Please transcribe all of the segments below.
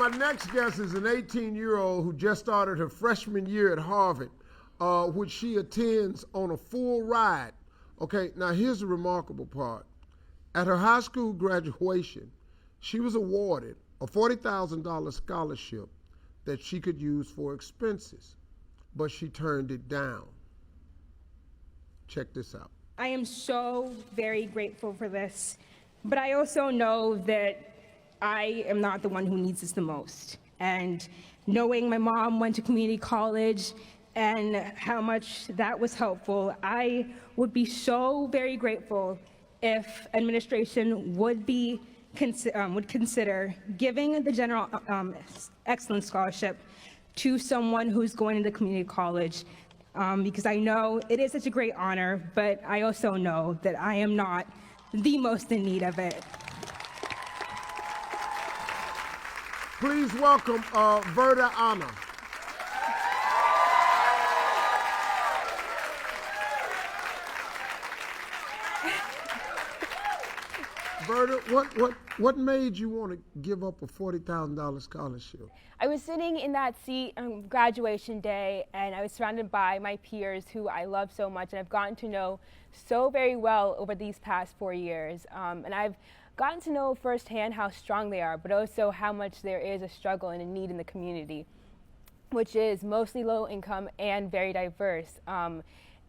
our next guest is an 18-year-old who just started her freshman year at Harvard, which she attends on a full ride. Okay, now here's the remarkable part. At her high school graduation, she was awarded a $40,000 scholarship that she could use for expenses, but she turned it down. Check this out. I am so very grateful for this, but I also know that I am not the one who needs this the most. And knowing my mom went to community college and how much that was helpful, I would be so very grateful if administration would consider giving the General Excellence Scholarship to someone who's going into community college, because I know it is such a great honor, but I also know that I am not the most in need of it. Please welcome Verda Anna. Verda, what made you want to give up a $40,000 scholarship? I was sitting in that seat on graduation day, and I was surrounded by my peers who I love so much and I've gotten to know so very well over these past 4 years. And I've gotten to know firsthand how strong they are, but also how much there is a struggle and a need in the community, which is mostly low income and very diverse.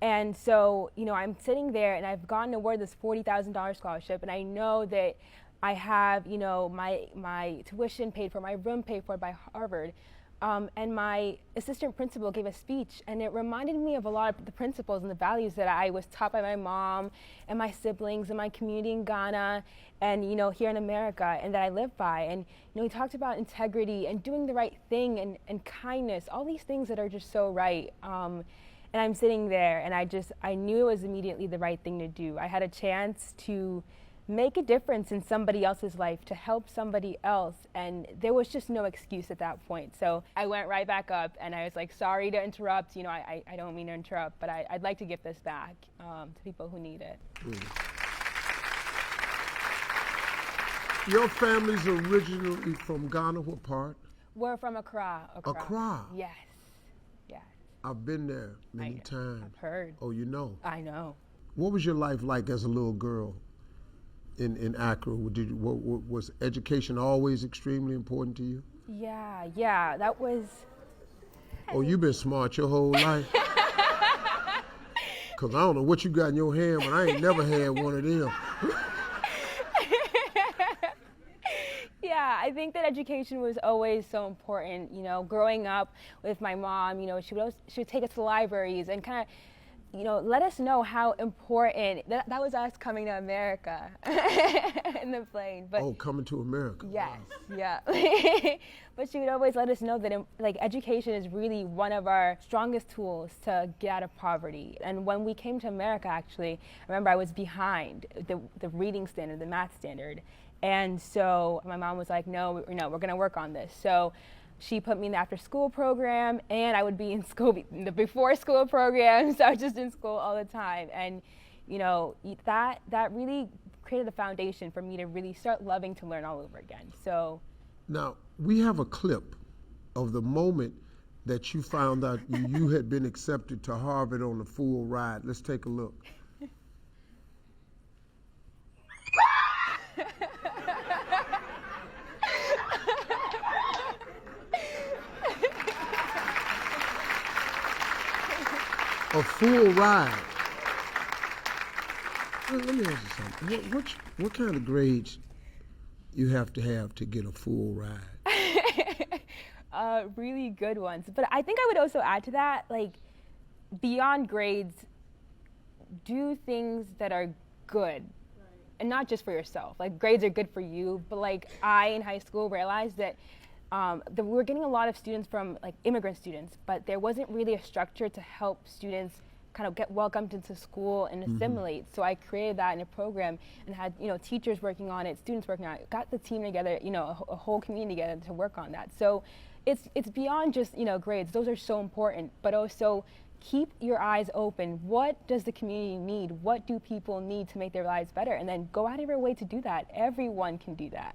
And so, you know, I'm sitting there and I've gotten awarded this $40,000 scholarship, and I know that I have, you know, my tuition paid for, my room paid for by Harvard. And my assistant principal gave a speech, and it reminded me of a lot of the principles and the values that I was taught by my mom and my siblings and my community in Ghana and, you know, here in America, and that I live by. And, you know, he talked about integrity and doing the right thing and kindness, all these things that are just so right. And I'm sitting there, and I knew it was immediately the right thing to do. I had a chance to make a difference in somebody else's life, to help somebody else, and there was just no excuse at that point. So I went right back up, and I was like, sorry to interrupt, you know, I don't mean to interrupt, but I'd like to give this back to people who need it. Your family's originally from Ghana, what part? We're from Accra. Accra? Yes, yes. I've been there many times. I've heard. Oh, you know? I know. What was your life like as a little girl in Accra? Was education always extremely important to you? Yeah, that was... Oh, you've been smart your whole life? Because I don't know what you got in your hand, but I ain't never had one of them. Yeah, I think that education was always so important. You know, growing up with my mom, you know, she would take us to libraries and kind of, you know, let us know how important that was us coming to America in the plane. But coming to America. Yes, wow. Yeah. But she would always let us know that like education is really one of our strongest tools to get out of poverty. And when we came to America, actually, I remember I was behind the reading standard, the math standard. And so my mom was like, no, we're going to work on this. So she put me in the after school program, and I would be in school, the before school program. So I was just in school all the time. And, you know, that really created a foundation for me to really start loving to learn all over again. So now we have a clip of the moment that you found out you had been accepted to Harvard on the full ride. Let's take a look. A full ride. Let me ask you something. What kind of grades you have to get a full ride? Really good ones. But I think I would also add to that, like, beyond grades, do things that are good. And not just for yourself. Like, grades are good for you, but like I in high school realized that we were getting a lot of students from like immigrant students, but there wasn't really a structure to help students kind of get welcomed into school and assimilate. So I created that in a program and had, you know, teachers working on it, students working on it, got the team together, you know, a whole community together to work on that. So it's beyond just, you know, grades. Those are so important, but also keep your eyes open. What does the community need? What do people need to make their lives better? And then go out of your way to do that. Everyone can do that.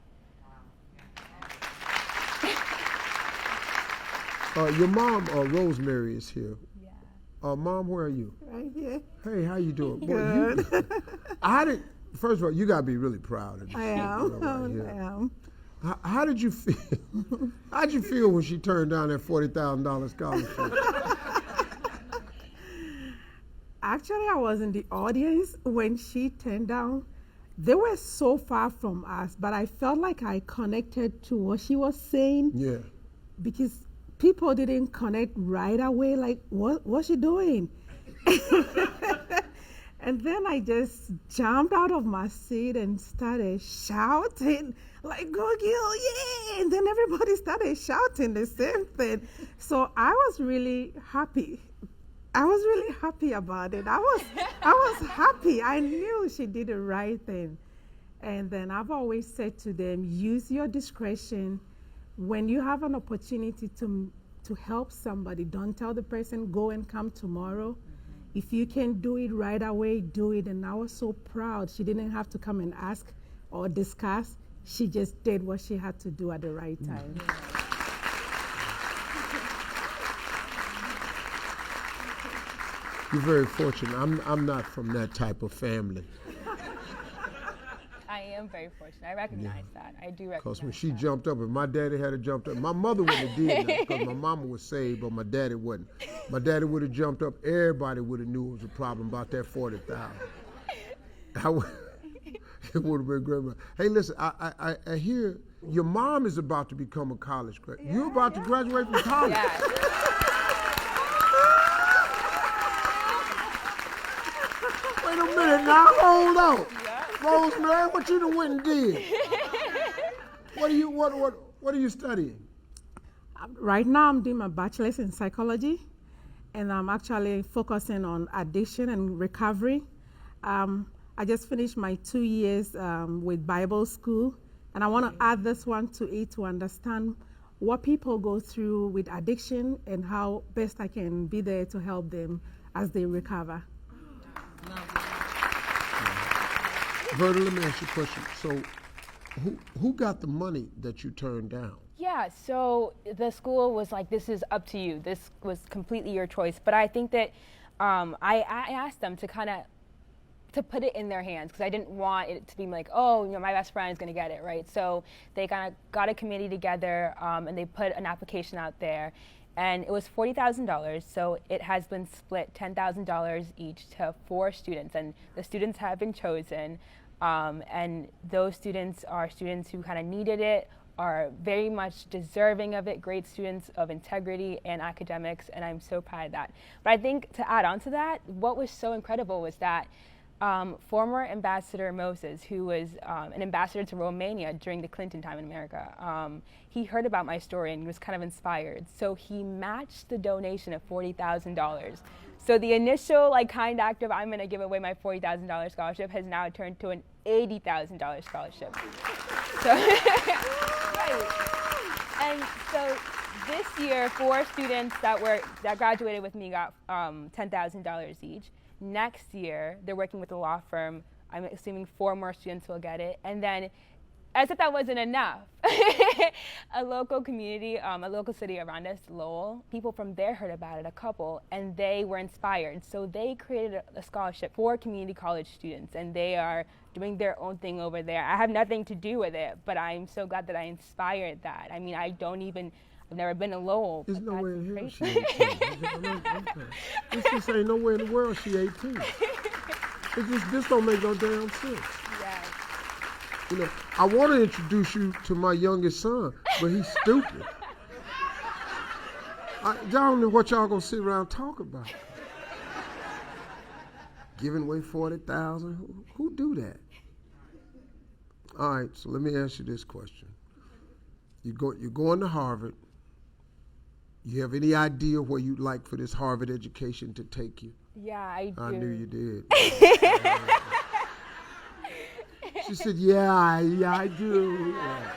Your mom, Rosemary, is here. Yeah. Mom, where are you? Right here. Hey, how you doing? Good. First of all, you gotta be really proud of this. I am. I am. How did you feel? How'd you feel when she turned down that $40,000 scholarship? Actually, I was in the audience when she turned down. They were so far from us, but I felt like I connected to what she was saying. Yeah. Because people didn't connect right away, like, what's she doing? And then I just jumped out of my seat and started shouting, like, go Gil, yeah! And then everybody started shouting the same thing. So I was really happy. I was really happy about it. I was happy. I knew she did the right thing. And then I've always said to them, use your discretion. When you have an opportunity to help somebody, don't tell the person, go and come tomorrow. If you can do it right away, do it. And I was so proud. She didn't have to come and ask or discuss. She just did what she had to do at the right time. You're very fortunate. I'm not from that type of family. I am very fortunate. I recognize that. I do recognize Because when she that. jumped up, if my daddy had jumped up, my mother wouldn't have did that because my mama was saved, but my daddy wasn't. My daddy would have jumped up. Everybody would have knew it was a problem about that 40,000. It would have been great. Hey, listen, I hear your mom is about to become a college graduate. You're about to graduate from college. Yeah. Wait a minute now, hold on. Rosemary, what you done went and did? What are you studying? Right now, I'm doing my bachelor's in psychology, and I'm actually focusing on addiction and recovery. I just finished my 2 years with Bible school, and I want to add this one to it to understand what people go through with addiction and how best I can be there to help them as they recover. Verda, let me ask you a question. So, who got the money that you turned down? Yeah, so the school was like, this is up to you. This was completely your choice. But I think that I asked them to kind of to put it in their hands because I didn't want it to be like, oh, my best friend is going to get it, right? So they kind of got a committee together and they put an application out there. And it was $40,000, so it has been split $10,000 each to 4 students, and the students have been chosen, and those students are students who kind of needed it, are very much deserving of it, great students of integrity and academics, and I'm so proud of that. But I think to add on to that, what was so incredible was that former Ambassador Moses, who was an ambassador to Romania during the Clinton time in America, he heard about my story and was kind of inspired. So he matched the donation of $40,000. So the initial kind act of I'm going to give away my $40,000 scholarship has now turned to an $80,000 scholarship. So, right. And so this year, 4 students that graduated with me got $10,000 each. Next year, they're working with a law firm. I'm assuming 4 more students will get it. And then, as if that wasn't enough, a local community, a local city around us, Lowell, people from there heard about it, a couple, and they were inspired. So they created a scholarship for community college students, and they are doing their own thing over there. I have nothing to do with it, but I'm so glad that I inspired that. I mean, I've never been to Lowell. There's no way in hell she 18. This just ain't nowhere in the world she 18. This don't make no damn sense. Yes. I want to introduce you to my youngest son, but he's stupid. Y'all don't know what y'all gonna sit around and talk about. Giving away 40,000. Who do that? All right, so let me ask you this question. You're going to Harvard. You have any idea where you'd like for this Harvard education to take you? Yeah, I do. I knew you did. She said, yeah, I do. Yeah.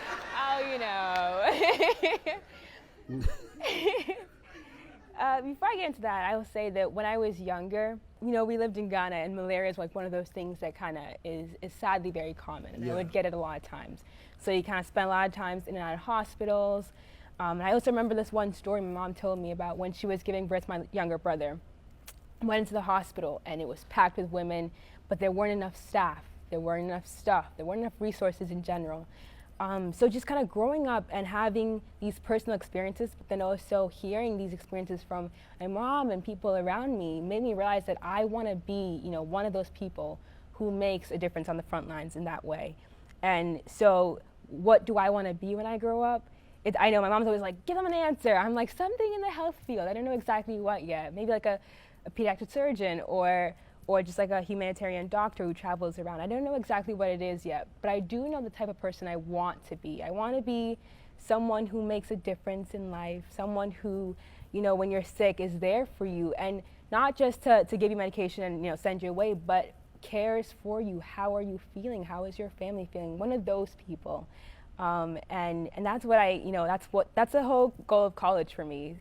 Oh, Before I get into that, I will say that when I was younger, we lived in Ghana, and malaria is one of those things that kind of is sadly very common, and I would get it a lot of times. So you kind of spend a lot of times in and out of hospitals. And I also remember this one story my mom told me about when she was giving birth to my younger brother. Went into the hospital and it was packed with women, but there weren't enough staff, there weren't enough stuff, there weren't enough resources in general. So just kind of growing up and having these personal experiences, but then also hearing these experiences from my mom and people around me made me realize that I want to be, one of those people who makes a difference on the front lines in that way. And so what do I want to be when I grow up? I know my mom's always like, give them an answer. I'm like, something in the health field. I don't know exactly what yet. Maybe like a pediatric surgeon or just like a humanitarian doctor who travels around. I don't know exactly what it is yet, but I do know the type of person I want to be. I want to be someone who makes a difference in life, someone who, when you're sick is there for you, and not just to give you medication and, send you away, but cares for you. How are you feeling? How is your family feeling? One of those people. And that's what that's the whole goal of college for me.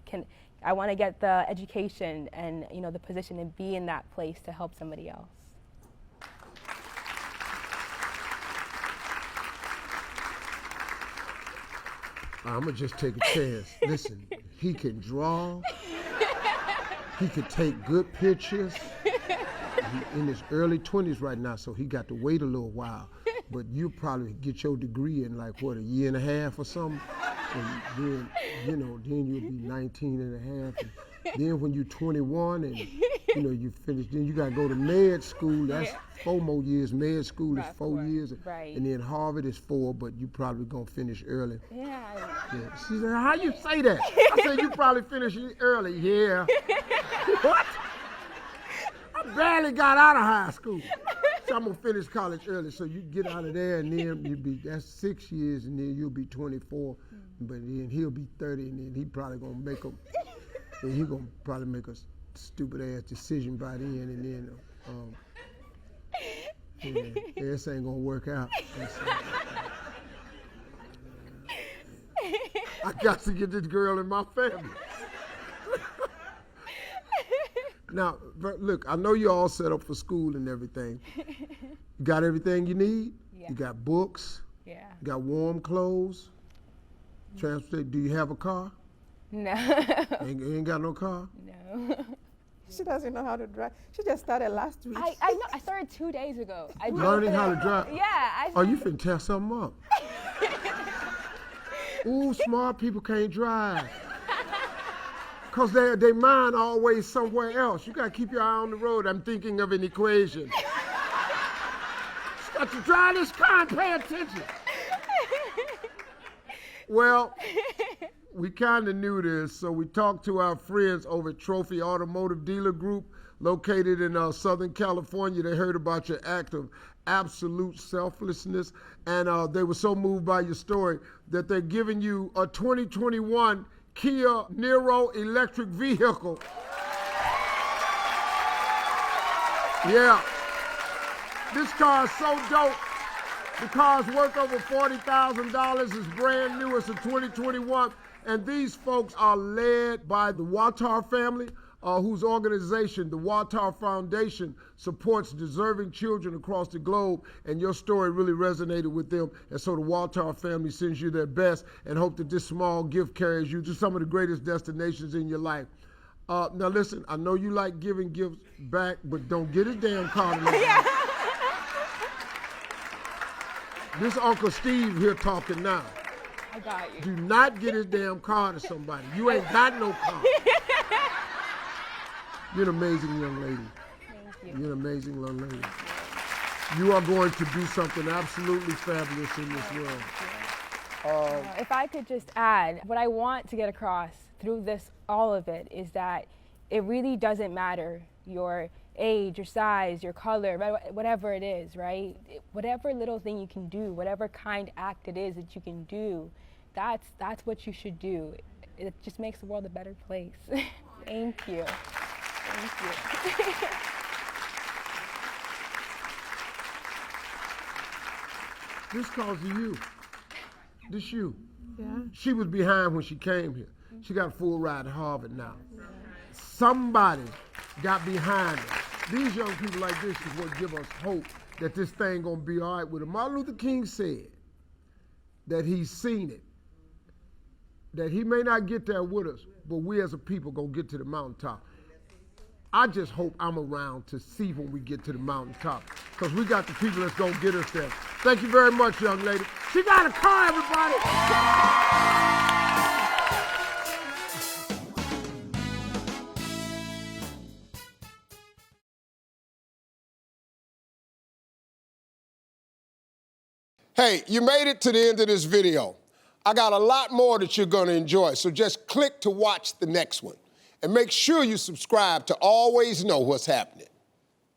I want to get the education and the position and be in that place to help somebody else. I'm gonna just take a chance. Listen, he can draw. He can take good pictures. He's in his early 20s right now, so he got to wait a little while. But you'll probably get your degree in like, what, a year and a half or something? And then, then you'll be 19 and a half. And then when you're 21 and, you finish, then you got to go to med school. That's 4 more years. Med school is 4 years. Right. And then Harvard is 4, but you probably going to finish early. Yeah. She said, how you say that? I said, you probably finish early. Yeah. What? I barely got out of high school. So I'm gonna finish college early, so you get out of there, and then that's 6 years, and then you'll be 24, but then he'll be 30, and then he probably gonna make a stupid ass decision by then, and then this ain't gonna work out. I got to get this girl in my family. Now, look, I know you're all set up for school and everything. You got everything you need? Yeah. You got books? Yeah. You got warm clothes? Transportation? Do you have a car? No. You ain't got no car? No. She doesn't know how to drive. She just started last week. I know. I started 2 days ago. Learning how to drive? Yeah. Oh, you finna tear something up. Ooh, smart people can't drive. Because their mind always somewhere else. You got to keep your eye on the road. I'm thinking of an equation. You got to drive this car and pay attention. Well, we kind of knew this, so we talked to our friends over at Trophy Automotive Dealer Group, located in Southern California. They heard about your act of absolute selflessness, and they were so moved by your story that they're giving you a 2021 Kia Niro electric vehicle. Yeah. This car is so dope. The car's worth over $40,000. It's brand new. It's a 2021. And these folks are led by the Watar family, whose organization, the Watar Foundation, supports deserving children across the globe. And your story really resonated with them. And so the Watar family sends you their best and hope that this small gift carries you to some of the greatest destinations in your life. Now listen, I know you like giving gifts back, but don't get his damn car. This Uncle Steve here talking now. I got you. Do not get his damn car to somebody. You ain't got no car. You're an amazing young lady. Thank you. You're an amazing young lady. You are going to do something absolutely fabulous in this world. If I could just add, what I want to get across through this, all of it, is that it really doesn't matter your age, your size, your color, whatever it is, right? Whatever little thing you can do, whatever kind act it is that you can do, that's what you should do. It just makes the world a better place. Thank you. Thank you. This calls to you. This you. Yeah. She was behind when she came here. She got a full ride to Harvard now. Somebody got behind her. These young people like this is what give us hope that this thing gonna be all right with her. Martin Luther King said that he's seen it. that he may not get there with us, but we as a people gonna get to the mountaintop. I just hope I'm around to see when we get to the mountaintop, because we got the people that's gonna get us there. Thank you very much, young lady. She got a car, everybody. Hey, you made it to the end of this video. I got a lot more that you're gonna enjoy, so just click to watch the next one. And make sure you subscribe to always know what's happening.